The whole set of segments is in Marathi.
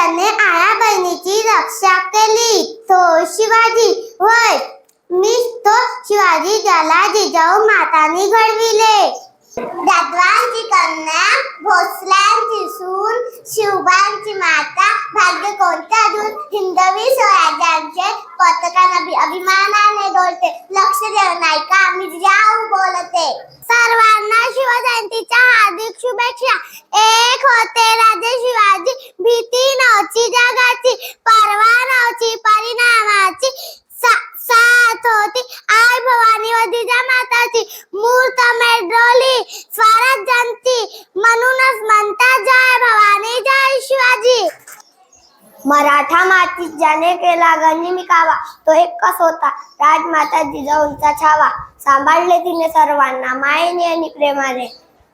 त्याने आया बहिणीची रक्षा केली तो शिवाजी होय. मीच तो शिवाजी ज्याला जिजाऊ मातांनी घडविले. जाधवांची कन्या, भोसल्यांची सून, शिवबांची माता, भाग्य कोणत्या दूर हिंदवी स्वराज्याचे पताका अभिमानाने डोलते. लक्ष देऊ नाही का मी जिजाऊ बोलते. सर्वांना शिवजयंतीच्या हार्दिक शुभेच्छा. एक होते राजे शिवाजी, भीती नव्हती जगाची, पर्वा नव्हती परिणामाची, साथ होती आई भवानी व जिजामाताची. मूर्त मेडोली स्वराज्यांची, म्हणूनच म्हणतात जय भवानी जय शिवाजी. मराठा मातीत ज्याने केला गनिमी कावा, तो एकच होता राजमाता जिजाऊंचा छावा. सांभाळले तिने सर्वांना मायेने आणि प्रेमाने,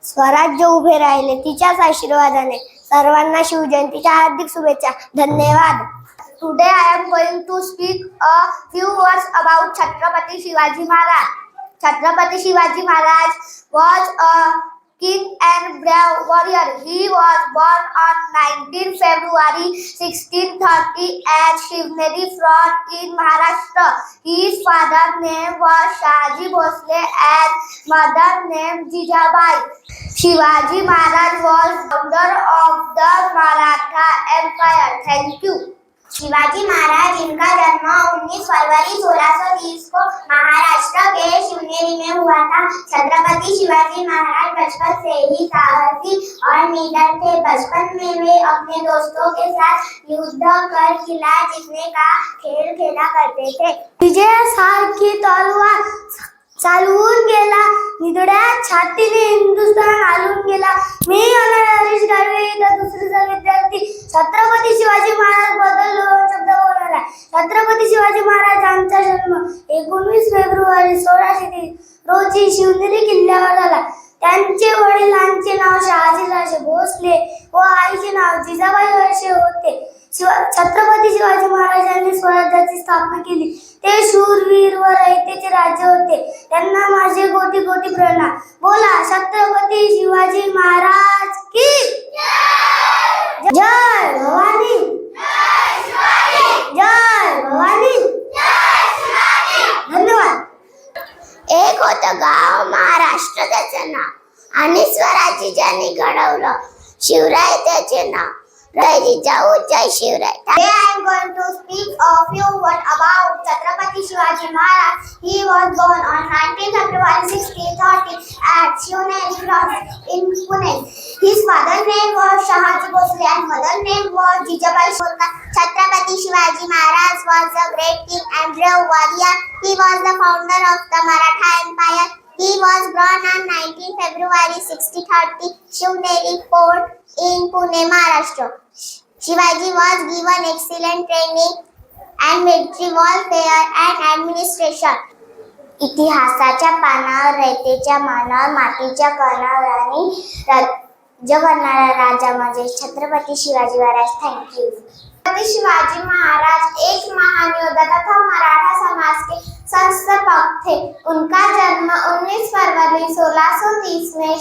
स्वराज्य उभे राहिले तिच्याच आशीर्वादाने. सर्वांना शिवजयंतीच्या हार्दिक शुभेच्छा. धन्यवाद. Today I am going to speak a few words about Chhatrapati Shivaji Maharaj. Chhatrapati Shivaji Maharaj was a king and brave warrior. He was born on 19 February 1630 at Shivneri Fort in Maharashtra. His father's name was Shahaji Bhosle and mother's name Jijabai. Shivaji Maharaj was founder of the Maratha Empire. Thank you. Shivaji Maharaj इनका जन्म 19 फरवरी 1630 को महाराष्ट्र के शिवनेरी में हुआ था। छत्रपति शिवाजी महाराज बचपन से ही साहसी और निडर थे। बचपन में वे अपने दोस्तों के साथ युद्ध कर किला जीतने का खेल खेला करते थे। विजयासारखी तलवार चालवून गेला, निधड्या छातीने हिंदुस्थान आलून गेला. मी हरीश गाडवे इथं दुसरीचा विद्यार्थी छत्रपती शिवाजी महाराज बद्दल 2 शब्द बोलणार आहे. छत्रपती शिवाजी महाराजांचा जन्म 19 फेब्रुवारी 1630 रोजी शिवनेरी किल्ल्यावर झाला. त्यांचे वडिलांचे नाव शहाजीराजे भोसले व आईचे नाव जिजाबाई असे होते. छत्रपती शिवाजी महाराजांनी स्वराज्याची स्थापना केली. ते शूरवीर व रयतेचे राजे होते. त्यांना माझे कोटी कोटी प्रणाम. बोला छत्रपती शिवाजी महाराज की जय. भवानी जय भवानी. धन्यवाद. एक होतं गाव महाराष्ट्र त्याचं नाव, आणि स्वराज्य ज्याने घडवलं शिवराय त्याचे नाव. जय जिजाऊ जय Shivray. Today I am going to speak a few words about Chhatrapati Shivaji Maharaj. He was born on 19 February 1630 at Shivneri Fort in Pune. His father's name was Shahaji Bhosle and mother's name was Jijabai. Chhatrapati Shivaji Maharaj was a great king and brave warrior. He was the founder of the Maratha Empire. He was born on 19 February 1630 Shivneri Fort in Pune, Maharashtra. Shivaji was given excellent training and military warfare and administration. इतिहासाच्या पानावर, रयतेच्या मानावर, मातीच्या कणावर आणि राज्य करणारा राजा म्हणजे छत्रपती शिवाजी महाराज. थँक्यू. छत्रपति शिवाजी महाराज एक महान योद्धा तथा मराठा समाज के संस्थापक थे। उनका जन्म 19 फरवरी 1630 में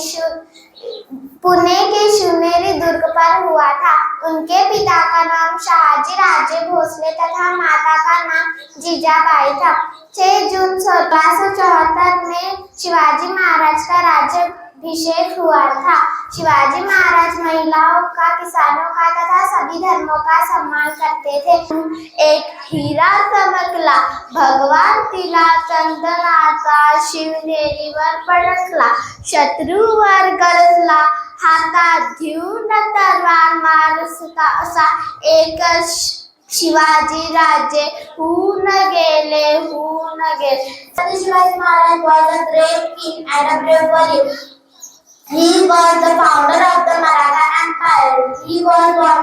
पुणे के शिवनेरी दुर्ग पर हुआ था। उनके पिता का नाम शहाजी राजे भोसले तथा माता का नाम जिजाबाई था। 6 जून 1674 में शिवाजी महाराज का राज्याभिषेक हुआ था। शिवाजी महाराज महिलाओं का, किसानों का तथा सभी धर्मों का सम्मान करते थे। एक हीरा चमकला, भगवान तिला चंदनाचा शिवनेरीवर पडकला, शत्रूवर गरजला, हातात घेऊन तलवार मारत असा एकच शिवाजी राजे होऊन गेले. Shivaji Maharaj was a great king and a brave warrior. He was the founder of the Maratha Empire. He was born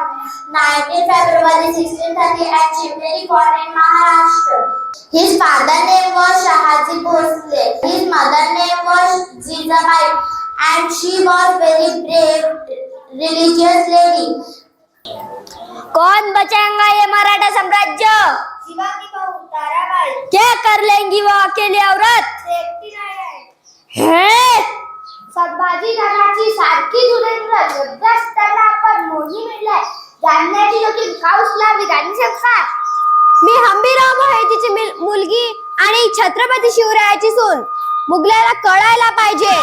19 February 1630 at Shivneri Fort in Maharashtra. His father's name was Shahaji Bhosle. His mother's name was Jijabai, and she was very brave, religious lady. कौन बचाएगा ये मराठा साम्राज्य? शिवाजी बहू ताराबाई. क्या कर लेंगी वो अकेली औरत? सेफ्टी नाही आहे. है संभाजी धनाची सारखी धुरेंद्र योद्धा असताना आपण मोही मिळलाय. जाणण्याची योग्य काऊस लावली गाणी शकता. मी हंबीरराव मोहितेची मुलगी आणि छत्रपती शिवरायाची सून. मुगलाला कळायला पाहिजे,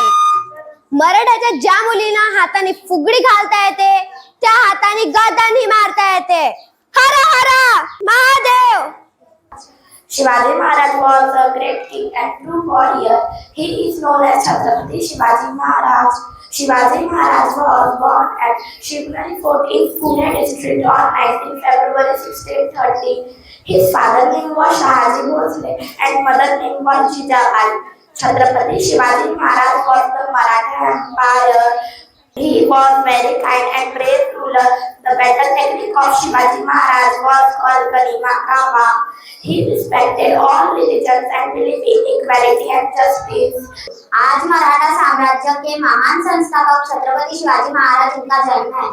मराठाच्या ज्या मुलींना हाताने फुगडी घालता येते त्या हाताने गदानी मारता येते. हर हर Mahadev. Shivaji Maharaj was a great king and true warrior. He is known as Chhatrapati Shivaji Maharaj. Shivaji Maharaj was born at Shivnari Fort in Pune district on 19 February 1630. His father name was Shahaji Bhosle and mother name was Jijabai. Chhatrapati Shivaji Maharaj was the Maratha Empire. He was very kind and brave ruler. The battle technique of Shivaji Maharaj was called Garima Kama. He respected all religions and believed in equality and justice. आज मराठा साम्राज्य के महान संस्थापक छत्रपति शिवाजी महाराज उनका जन्म है.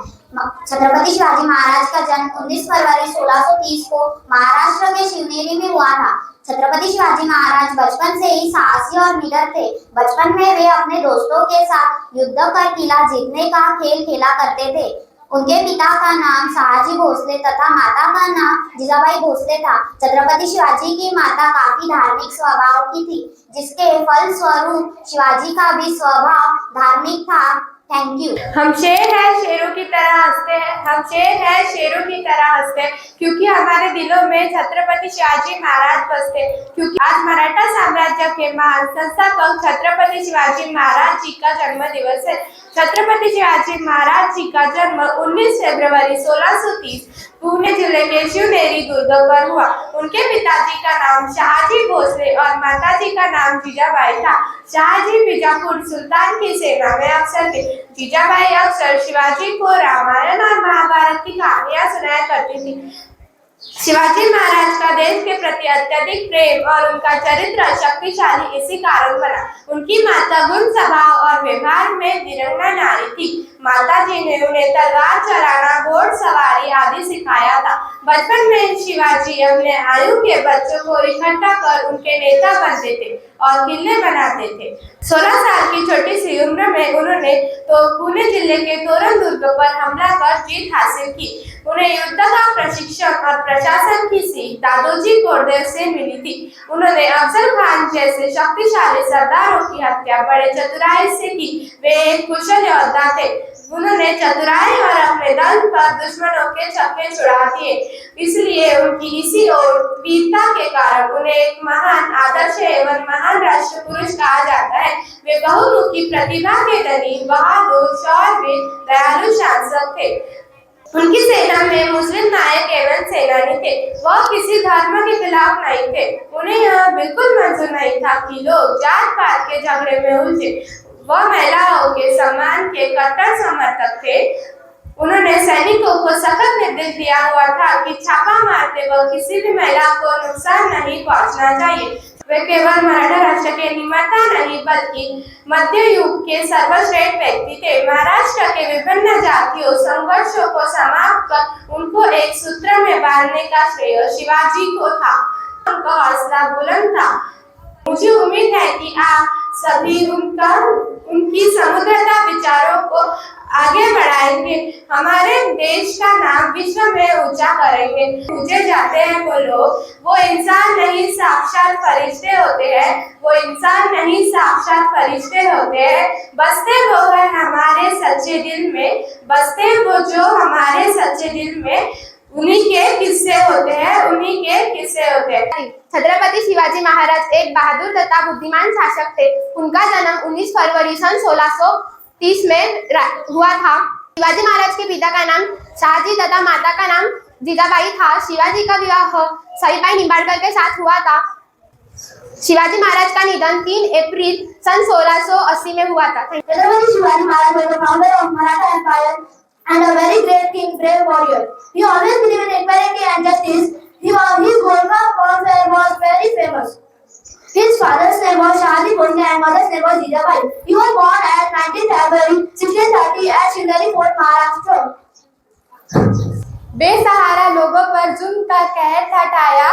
छत्रपति शिवाजी महाराज का जन्म 19 फरवरी 1630 को महाराष्ट्र के शिवनेरी में हुआ था. छत्रपति शिवाजी महाराज बचपन से ही साहसी और निडर थे. बचपन में वे अपने दोस्तों के साथ युद्ध कर किला जीतने का खेल खेला करते थे. उनके पिता का नाम शहाजी भोसले तथा माता का नाम जिजाबाई भोसले था. छत्रपति शिवाजी की माता काफी धार्मिक स्वभाव की थी, जिसके फलस्वरूप शिवाजी का भी स्वभाव धार्मिक था. Thank you. हम शेर है शेरों की तरह हंसते हैं, हम शेर है शेरों की तरह हंसते हैं, क्योंकि हमारे दिलों में छत्रपति शिवाजी महाराज बसते. क्योंकि आज मराठा साम्राज्य के महान संस्थापक छत्रपति शिवाजी महाराज जी का जन्म दिवस है. छत्रपति शिवाजी महाराज जी का जन्म 19 फरवरी 1630 पुणे जिले के शिवनेरी दुर्ग पर हुआ. उनके पिताजी का नाम शाहजी भोसले और माताजी का नाम जीजाबाई था. शाहजी बीजापुर सुल्तान की सेना में अफसर थे. जीजाबाई अक्सर शिवाजी को रामायण और महाभारत की कहानियां सुनाया करती थी. शिवाजी महाराज का देश के प्रति अत्यधिक प्रेम और उनका चरित्र शक्तिशाली इसी कारण बना. उनकी माता गुण स्वभाव और व्यवहार में विरंगना नारी थी. माताजी ने उन्हें तलवार चलाना, घोड़ सवारी आदि सिखाया था. बचपन में शिवाजी अपने आयु के बच्चों को इकट्ठा कर उनके नेता बनते थे और किले बनाते थे. 16 साल की छोटी सी उम्र में उन्होंने तो पुणे जिले के तोरण दुर्ग पर हमला कर जीत हासिल की. उन्हें युद्ध का प्रशिक्षण और प्रशासन की सीख दादोजी कोंडदेव से मिली थी. उन्होंने अफजल खान जैसे शक्तिशाली सरदारों की हत्या बड़े चतुराई से की. वे एक कुशल योद्धा थे. उन्होंने चतुराई और अपने दल पर दुश्मनों के छक्के छुड़ा दिए. इसलिए उनकी इसी और वीरता के कारण उन्हें एक महान आदर्श एवं महान राष्ट्र पुरुष कहा जाता है. वे बहुमुखी प्रतिभा के धनी, बहादुर, शौर्यवीर, दयालु शासक थे. उनकी सेना में मुस्लिम नायक एवं सेनानी थे. वह किसी धर्म के खिलाफ नहीं थे. उन्हें यह बिल्कुल मंजूर नहीं था कि लोग जात पात के झगड़े में उलझे. वह महिलाओं के सम्मान के कट्टर समर्थक थे. उन्होंने सैनिकों को सख्त निर्देश दिया हुआ था कि छापा मारते वक्त किसी भी महिला को नुकसान नहीं पहुंचना चाहिए. वे केवल मराठा राष्ट्र के निर्माता नहीं बल्कि मध्य युग के सर्वश्रेष्ठ व्यक्ति थे. महाराष्ट्र के विभिन्न जातियों संघर्षों को समाप्त कर उनको एक सूत्र में बांधने का श्रेय शिवाजी को था. उनका हौसला बुलंद था. मुझे उम्मीद है कि आप सभी उनकी समुद्रता विचारों को आगे बढ़ाएंगे, हमारे देश का नाम विश्व में ऊंचा करेंगे. पूजे जाते हैं वो लोग, वो इंसान नहीं साक्षात फरिश्ते होते हैं. वो इंसान नहीं साक्षात फरिश्ते होते हैं. बसते वो है हमारे सच्चे दिल में, बसते वो जो हमारे सच्चे दिल में. उन्हीं के किस्से होते हैं, उन्हीं के किस्से होते हैं. छत्रपति शिवाजी महाराज एक बहादुर तथा बुद्धिमान शासक थे. उनका जन्म 19 फरवरी सन 1630 में हुआ था. शिवाजी महाराज के पिता का नाम शाहजी तथा माता का नाम जीजाबाई था. शिवाजी का विवाह सईबाई निंबाड़कर के साथ हुआ था. शिवाजी महाराज का निधन 3 अप्रैल सन 1680 में हुआ था. Chhatrapati Shivaji Maharaj was the founder of Maratha Empire and a very great king, brave warrior. He always believed in equality and justice. His Golka warfare was very famous. His father's name was Shahaji Bhosle and mother's name was Jijabai. He was born at 19 February 1630 at Shivnari Fort, Maharashtra. बेसहारा लोगों पर जुल्म का कहर था ठाया.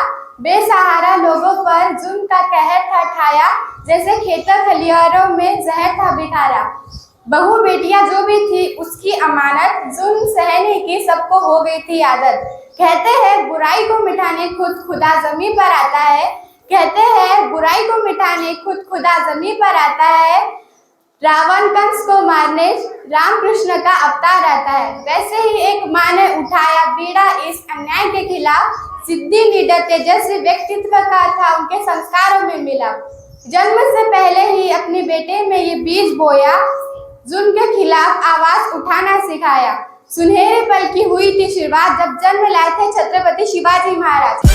बेसहारा लोगों पर जुल्म का कहर था ठाया. जैसे खेतों खलियारों में जहर था बिठारा. बहू बेटियां जो भी थी उसकी अमानत, जुल्म सहने की सबको हो गई थी आदत। कहते हैं बुराई को मिटाने खुद खुदा जमीन पर आता है। कहते हैं बुराई को मिटाने खुद खुदा जमीन पर आता है। रावण कंस को मारने राम कृष्ण का अवतार आता है। वैसे ही एक माँ ने उठाया बीड़ा इस अन्याय के खिलाफ। सिद्धि निडर तेजस्वी व्यक्तित्व का था उनके संस्कारों में मिला। जन्म से पहले ही अपने बेटे में ये बीज बोया, जुल्म के खिलाफ आवाज उठाना सिखाया। सुनहरे पल की हुई थी शुरुआत जब जन्म लाए थे छत्रपति शिवाजी महाराज।